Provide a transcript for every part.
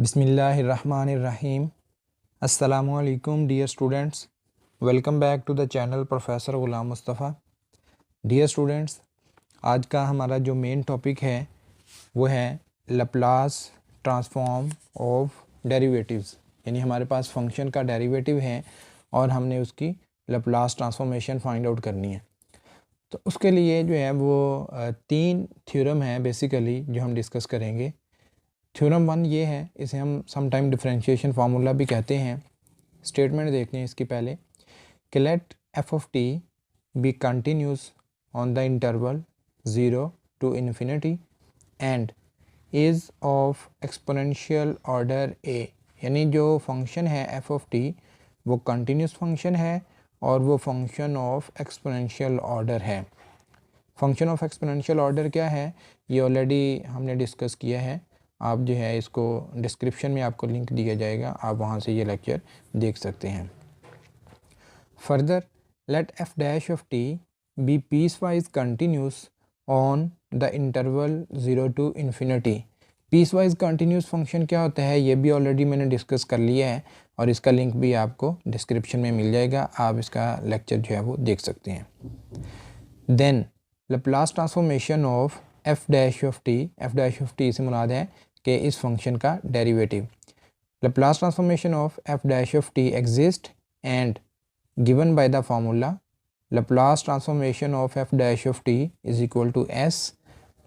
बिस्मिल्लाहिर्रहमानिर्रहीम। अस्सलामुअलैकुम dear students, welcome back to the channel professor Ghulam Mustafa. Dear students, आज का हमारा जो मेन टॉपिक है वो है लैप्लास ट्रांसफॉर्म ऑफ डेरिवेटिव्स। यानी हमारे पास फंक्शन का डेरिवेटिव है और हमने उसकी लैप्लास ट्रांसफॉर्मेशन फाइंड आउट करनी है। तो उसके लिए जो है वो 3 थ्योरम हैं बेसिकली जो हम डिस्कस करेंगे। थ्योरम 1 ये है, इसे हम समटाइम डिफरेंशिएशन फार्मूला भी कहते हैं। स्टेटमेंट देखते हैं इसकी पहले कि let f of T be continuous on the interval 0 to infinity and is of exponential order a. यानी जो फंक्शन है एफ ऑफ टी वो कंटिन्यूस फंक्शन है और वो फंक्शन ऑफ एक्सपोनेंशियल ऑर्डर है। फंक्शन ऑफ एक्सपोनेंशियल ऑर्डर क्या है ये ऑलरेडी हमने डिस्कस किया है। आप जो है इसको डिस्क्रिप्शन में आपको लिंक दिया जाएगा, आप वहाँ से ये लेक्चर देख सकते हैं। Further let F dash of T be piecewise continuous on the interval 0 to infinity। Piecewise continuous function क्या होता है ये भी ऑलरेडी मैंने डिस्कस कर लिया है और इसका लिंक भी आपको डिस्क्रिप्शन में मिल जाएगा, आप इसका लेक्चर जो है वो देख सकते हैं। Then Laplace transformation of F dash of T, F dash of T से मुराद है कि इस फंक्शन का derivative. Laplace transformation of F dash of T exist and given by the formula Laplace transformation of F dash of T is equal to S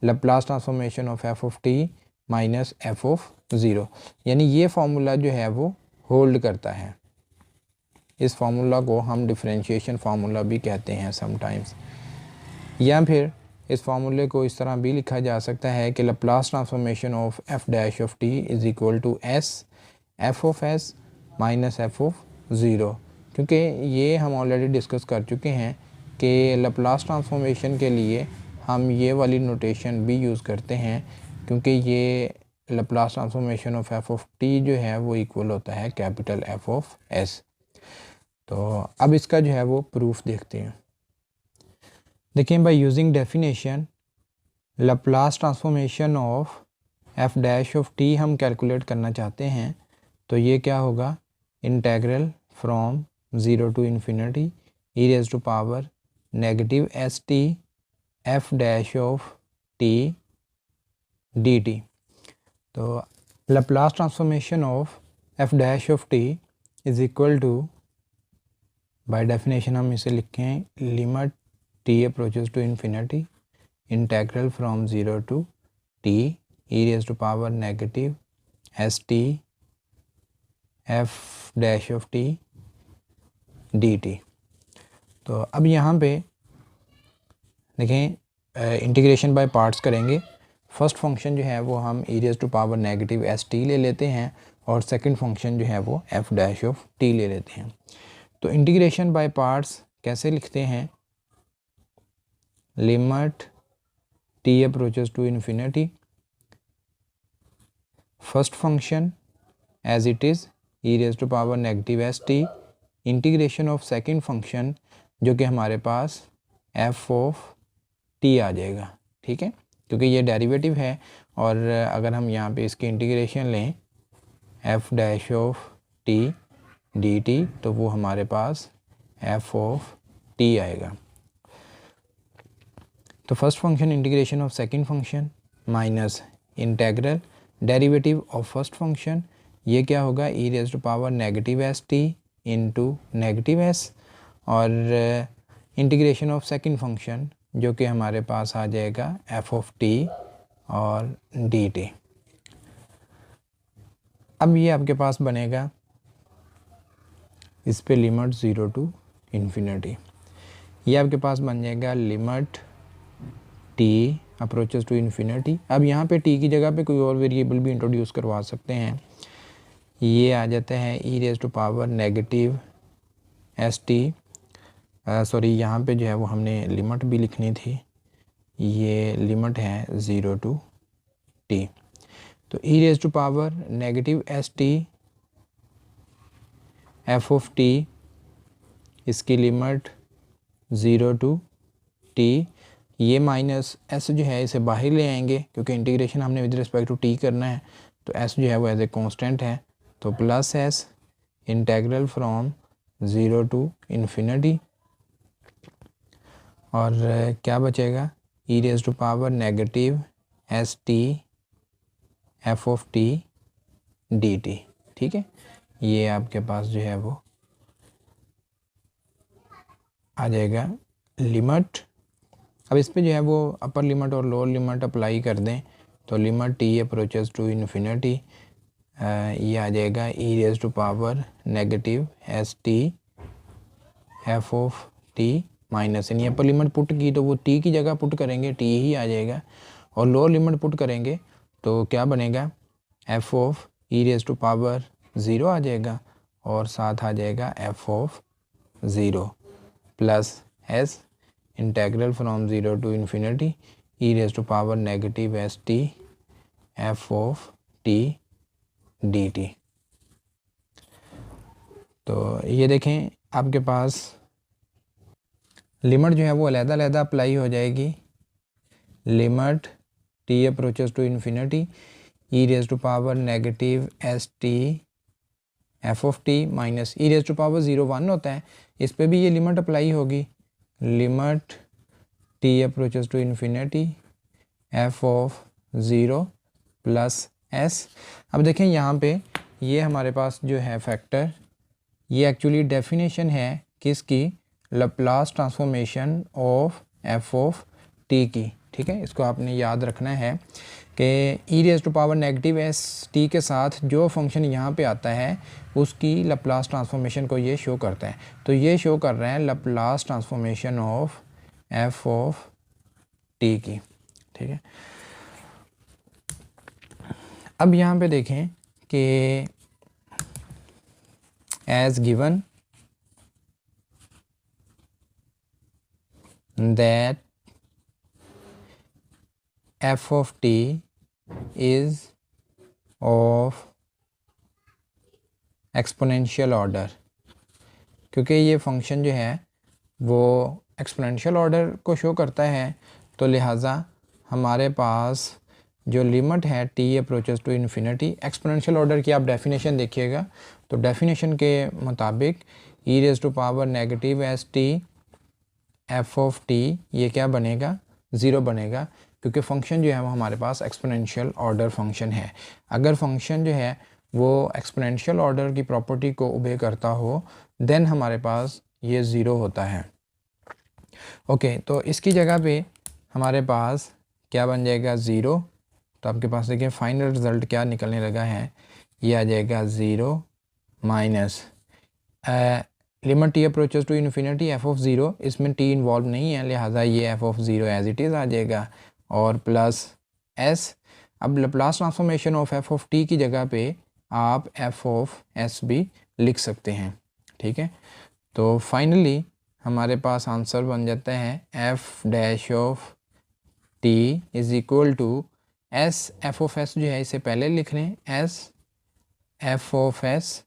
Laplace transformation of F of T minus F of zero. यानी ये formula जो है वो hold करता है। इस formula को हम डिफरेंशिएशन फार्मूला भी कहते हैं समटाइम्स, या फिर इस फार्मूले को इस तरह भी लिखा जा सकता है कि Laplace transformation of F dash of T is equal to S F of S minus F of zero. क्योंकि ये हम ऑलरेडी डिस्कस कर चुके हैं कि लैप्लास ट्रांसफॉर्मेशन के लिए हम ये वाली नोटेशन भी यूज़ करते हैं, क्योंकि ये Laplace transformation of F of T जो है वो इक्वल होता है कैपिटल एफ ऑफ एस। तो अब इसका जो है वो प्रूफ देखते हैं। देखिए, by using definition Laplace transformation of F dash of t हम कैलकुलेट करना चाहते हैं, तो ये क्या होगा, integral from 0 to infinity e raised to power negative S T F dash of T D T. तो Laplace transformation of F dash of T is equal to, by definition हम इसे लिखें limit t approaches to infinity integral from 0 to t e raised to power negative st f dash of t dt। तो अब यहाँ पे देखें integration by parts करेंगे। First function जो है वो हम e raised to power negative st ले लेते हैं और सेकंड फंक्शन जो है वो f dash of t ले लेते हैं। तो इंटीग्रेशन बाय पार्ट्स कैसे लिखते हैं, limit t approaches to infinity first function as it is e raised to power negative st integration of second function जो कि हमारे पास f ऑफ t आ जाएगा। ठीक है, क्योंकि ये डेरिवेटिव है और अगर हम यहाँ पे इसकी इंटीग्रेशन लें f dash of t dt तो वो हमारे पास f ऑफ t आएगा। तो first function integration of second function minus integral derivative of first function, ये क्या होगा, e raise to power negative S T into negative S और इंटीग्रेशन ऑफ सेकंड फंक्शन जो कि हमारे पास आ जाएगा f ऑफ t और dt। अब ये आपके पास बनेगा, इस पे लिमिट 0 to infinity, ये आपके पास बन जाएगा limit t approaches to infinity. अब यहाँ पे t की जगह पे कोई और वेरिएबल भी इंट्रोड्यूस करवा सकते हैं, ये आ जाता है e raise to power negative S T, sorry यहाँ पे जो है वो हमने लिमिट भी लिखनी थी, ये लिमिट है 0 to t। तो e raise to power negative S T F of t, इसकी लिमिट 0 to t, ये माइनस एस जो है इसे बाहर ले आएंगे क्योंकि इंटीग्रेशन हमने विद रिस्पेक्ट टू टी करना है, तो s जो है वो एज ए कांस्टेंट है, तो plus S integral from 0 to infinity, और क्या बचेगा, e raise to power negative S T F of T D t. ठीक है, ये आपके पास जो है वो आ जाएगा लिमिट। अब इस पे जो है वो अपर लिमिट और लोअर लिमिट अप्लाई कर दें, तो limit T approaches to infinity, ये आ जाएगा e raise to power negative S T F of T minus n. Upper limit put की तो वो टी की जगह पुट करेंगे, टी ही आ जाएगा, और लोअर लिमिट पुट करेंगे तो क्या बनेगा, F of E raise to power 0 आ जाएगा, और साथ आ जाएगा F of 0 plus S integral from 0 to infinity E raise to power negative S T F of T D T. तो ये देखें आपके पास लिमिट जो है वो अलग-अलग अप्लाई हो जाएगी। Limit T approaches to infinity E raise to power negative S T F of T minus E raise to power 0 1 होता है, इस पे भी ये लिमिट अप्लाई होगी। Limit T approaches to infinity F of 0 plus S. अब देखें यहाँ पे ये हमारे पास जो है फैक्टर, ये एक्चुअली डेफिनेशन है किसकी, Laplace transformation of F of T की। ठीक है, इसको आपने याद रखना है कि e raise to power negative S t के साथ जो फंक्शन यहाँ पे आता है उसकी लैप्लास ट्रांसफॉर्मेशन को ये शो करता है। तो ये शो कर रहा है Laplace transformation of F of T की। ठीक है, अब यहाँ पे देखें कि as given that F of T is of exponential order, क्योंकि ये फंक्शन जो है वो एक्सपोनेंशियल ऑर्डर को शो करता है, तो लिहाजा हमारे पास जो लिमिट है t approaches to infinity, exponential order की आप डेफिनेशन देखिएगा, तो डेफिनेशन के मुताबिक e raise to power negative S T F of t ये क्या बनेगा, 0 बनेगा, क्योंकि फंक्शन जो है वो हमारे पास एक्सपोनेंशियल ऑर्डर फंक्शन है। अगर फंक्शन जो है वो एक्सपोनेंशियल ऑर्डर की प्रॉपर्टी को ओबे करता हो देन हमारे पास ये 0 होता है। ओके, तो इसकी जगह पे हमारे पास क्या बन जाएगा, 0। तो आपके पास देखिए फाइनल रिजल्ट क्या निकलने लगा है, ये आ जाएगा 0 minus limit T approaches to infinity F of 0, इसमें टी इन्वॉल्व नहीं है, लिहाजा ये f of 0 as it is आ जाएगा, और प्लस एस। अब Laplace transformation of F of T की जगह पे आप एफ ऑफ एस भी लिख सकते हैं। ठीक है, तो फाइनली हमारे पास आंसर बन जाता है F dash of T is equal to S, F of S जो है इसे पहले लिख लें, S F of S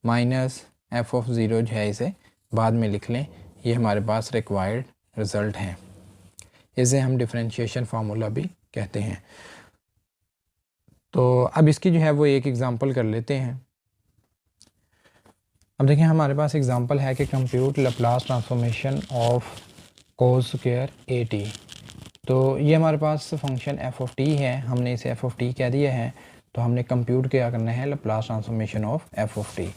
minus F of 0 जो है इसे बाद में लिख लें। ये हमारे पास रिक्वायर्ड रिज़ल्ट हैं, इसे हम डिफरेंशिएशन फार्मूला भी कहते हैं। तो अब इसकी जो है वो एक एग्ज़ाम्पल कर लेते हैं। अब देखिए हमारे पास एग्ज़ाम्पल है कि compute Laplace transformation of cos square A T. तो ये हमारे पास फंक्शन एफ ऑफ टी है, हमने इसे एफ ऑफ टी कह दिया है, तो हमने कंप्यूट क्या करना है, Laplace transformation of F of T.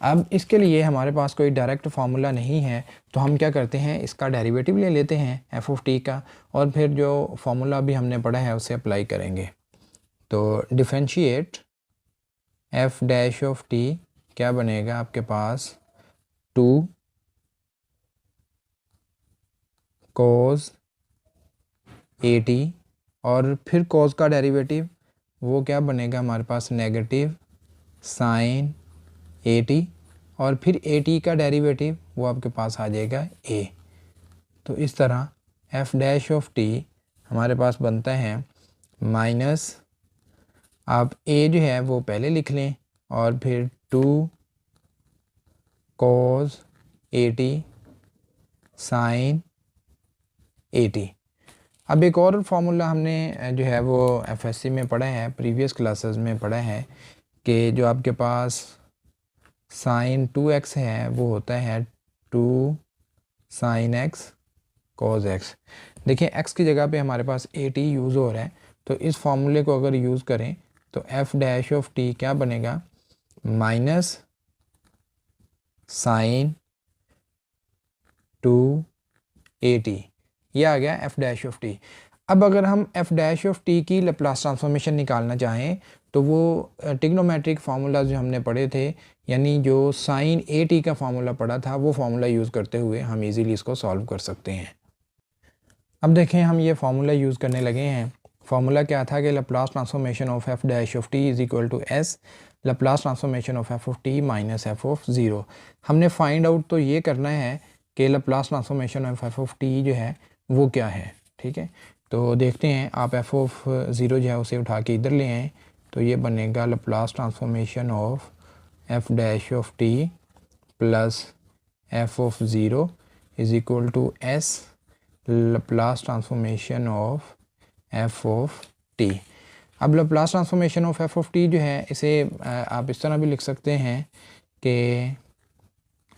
अब इसके लिए हमारे पास कोई डायरेक्ट फार्मूला नहीं है, तो हम क्या करते हैं, इसका डेरिवेटिव ले लेते हैं एफ ऑफ टी का, और फिर जो फार्मूला भी हमने पढ़ा है उसे अप्लाई करेंगे। तो differentiate F dash of T क्या बनेगा आपके पास, 2 cos ए टी, और फिर cos का डेरिवेटिव वो क्या बनेगा हमारे पास, नेगेटिव साइन ए टी, और फिर ए टी का डेरिवेटिव वो आपके पास आ जाएगा ए। तो इस तरह एफ डैश ऑफ टी हमारे पास बनता है माइनस, आप ए जो है वो पहले लिख लें, और फिर 2 cos A T sine A T. अब एक और फार्मूला हमने जो है वो एफएससी में पढ़ा है, प्रीवियस क्लासेस में पढ़ा है कि जो आपके पास साइन 2x है वो होता है 2 साइन x cos x। देखिए x की जगह पे हमारे पास at यूज़ हो रहा है, तो इस फार्मूले को अगर यूज़ करें तो f डैश ऑफ t क्या बनेगा, माइनस साइन 2at, ये आ गया f डैश ऑफ t। अब अगर हम f डैश ऑफ t की लैप्लास ट्रांसफॉर्मेशन निकालना चाहें तो वो ट्रिग्नोमेट्रिक फार्मूला जो हमने पढ़े थे, यानी जो साइन at का फार्मूला पढ़ा था, वो फार्मूला यूज़ करते हुए हम इजीली इसको सॉल्व कर सकते हैं। अब देखें हम ये फार्मूला यूज़ करने लगे हैं। फार्मूला क्या था कि Laplace transformation of f dash of t is equal to s Laplace transformation of f of t minus f of 0। हमने फाइंड आउट तो ये करना है कि Laplace transformation of f of t जो है वो क्या है। ठीक है, तो देखते हैं, आप f ऑफ 0 जो है उसे उठा के इधर ले आएँ, तो ये बनेगा Laplace transformation of f dash of t plus f of 0 is equal to s Laplace transformation of f of t। अब Laplace transformation of f of t जो है, इसे आप इस तरह भी लिख सकते हैं कि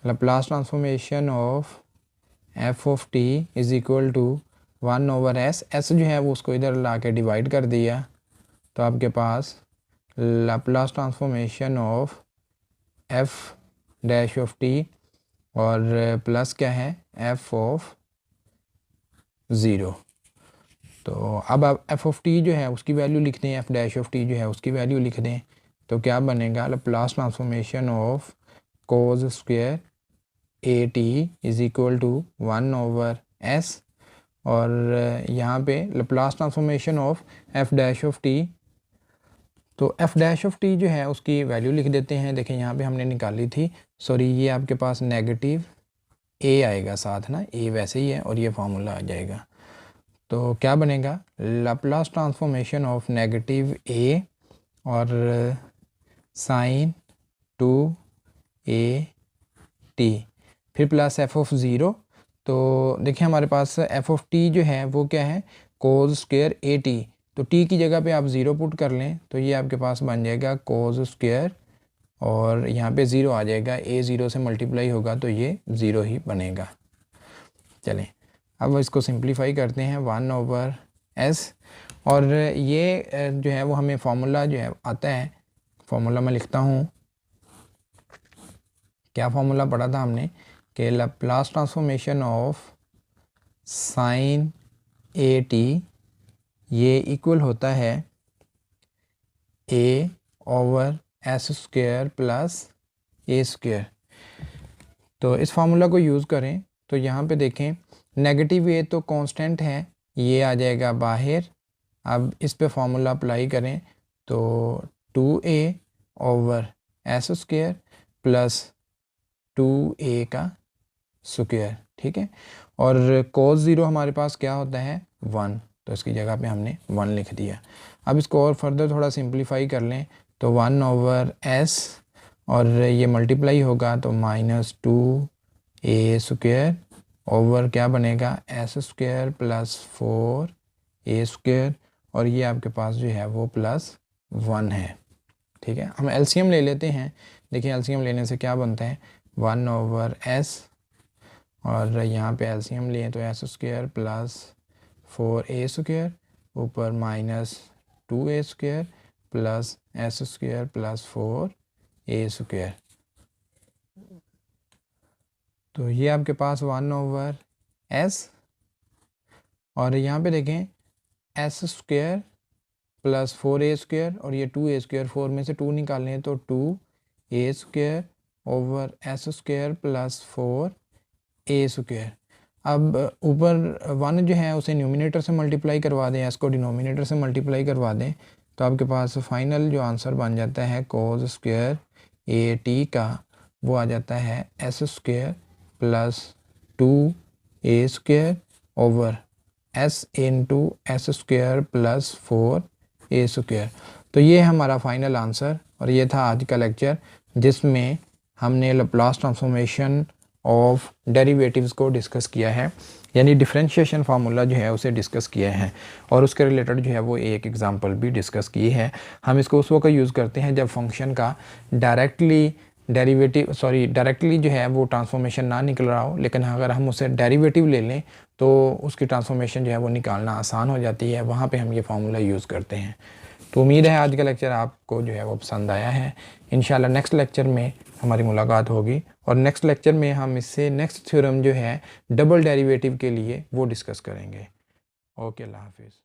Laplace transformation of f of t is equal to 1 over s जो है वो उसको इधर ला के डिवाइड कर दिया, तो आपके पास Laplace transformation of f dash of t और प्लस क्या है f ऑफ 0। तो अब आप f ऑफ t जो है उसकी वैल्यू लिख दें, f डैश ऑफ t जो है उसकी वैल्यू लिख दें, तो क्या बनेगा, Laplace transformation of cos square at is equal to 1 over s, और यहाँ पे Laplace transformation of f dash of t, तो f डैश ऑफ t जो है उसकी वैल्यू लिख देते हैं। देखें यहाँ पे हमने निकाली थी, सॉरी ये आपके पास नेगेटिव a आएगा साथ ना, a वैसे ही है और ये फार्मूला आ जाएगा, तो क्या बनेगा, Laplace transformation of negative a और साइन 2at फिर प्लस f ऑफ 0। तो देखिए हमारे पास f ऑफ t जो है वो क्या है, कोस स्क्वायर at, तो t की जगह पे आप 0 पुट कर लें तो ये आपके पास बन जाएगा कोस स्क्वायर, और यहाँ पे 0 आ जाएगा, a 0 से मल्टीप्लाई होगा तो ये 0 ही बनेगा। चलें अब इसको सिंप्लीफाई करते हैं, 1 ओवर s, और ये जो है वो हमें फार्मूला जो है आता है, फार्मूला मैं लिखता हूँ, क्या फार्मूला पढ़ा था हमने कि Laplace transformation of sine at ये इक्वल होता है a over s square plus a square. तो इस फार्मूला को यूज़ करें तो यहाँ पे देखें नेगेटिव a तो कांस्टेंट है, ये आ जाएगा बाहर। अब इस पे फार्मूला अप्लाई करें तो 2a over s square plus 2a का स्क्वायर, ठीक है, और cos 0 हमारे पास क्या होता है 1, तो इसकी जगह पे हमने 1 लिख दिया। अब इसको और फर्दर थोड़ा सिंप्लीफाई कर लें तो 1 ओवर s और ये मल्टीप्लाई होगा तो माइनस 2a स्क्वायर ओवर क्या बनेगा s square plus 4a square, और ये आपके पास जो है वो प्लस 1 है। ठीक है, हम एलसीएम ले लेते हैं। देखिए एलसीएम लेने से क्या बनता है 1 ओवर s, और यहाँ पे एलसीएम लिए तो s square plus 4a square ऊपर minus 2a square plus s square plus 4a square, तो ये आपके पास 1 ओवर s, और यहाँ पे देखें s square plus 4a square और ये 2a स्क्वायर, 4 में से 2 निकालने हैं तो 2a square over s square plus 4a square. अब ऊपर 1 जो है उसे न्यूमिनेटर से मल्टीप्लाई करवा दें, s को डिनोमिनेटर से मल्टीप्लाई करवा दें, तो आपके पास फाइनल जो आंसर बन जाता है कोस स्क्वायर at का वो आ जाता है s square plus 2a square over s into S square plus 4a square. तो ये है हमारा फाइनल आंसर, और ये था आज का लेक्चर जिसमें हमने लैप्लास ट्रांसफॉर्मेशन ऑफ डेरिवेटिव्स को डिस्कस किया है। यानी डिफरेंशिएशन फार्मूला जो है उसे डिस्कस किया है और उसके रिलेटेड जो है वो एक एग्जांपल भी डिस्कस की है। हम इसको उस वक्त यूज़ करते हैं जब फंक्शन का डायरेक्टली जो है वो ट्रांसफॉर्मेशन ना निकल रहा हो, लेकिन अगर हम उसे डेरिवेटिव ले लें तो उसकी ट्रांसफॉर्मेशन जो है वो निकालना आसान हो जाती है, वहाँ पे हम ये फार्मूला यूज़ करते हैं। तो उम्मीद है आज का लेक्चर आपको जो है वो पसंद आया है। इंशाल्लाह नेक्स्ट लेक्चर में हमारी मुलाकात होगी और नेक्स्ट लेक्चर में हम इससे नेक्स्ट थ्योरम जो है डबल डेरिवेटिव के लिए वो डिस्कस करेंगे। ओके, अल्लाह हाफिज़।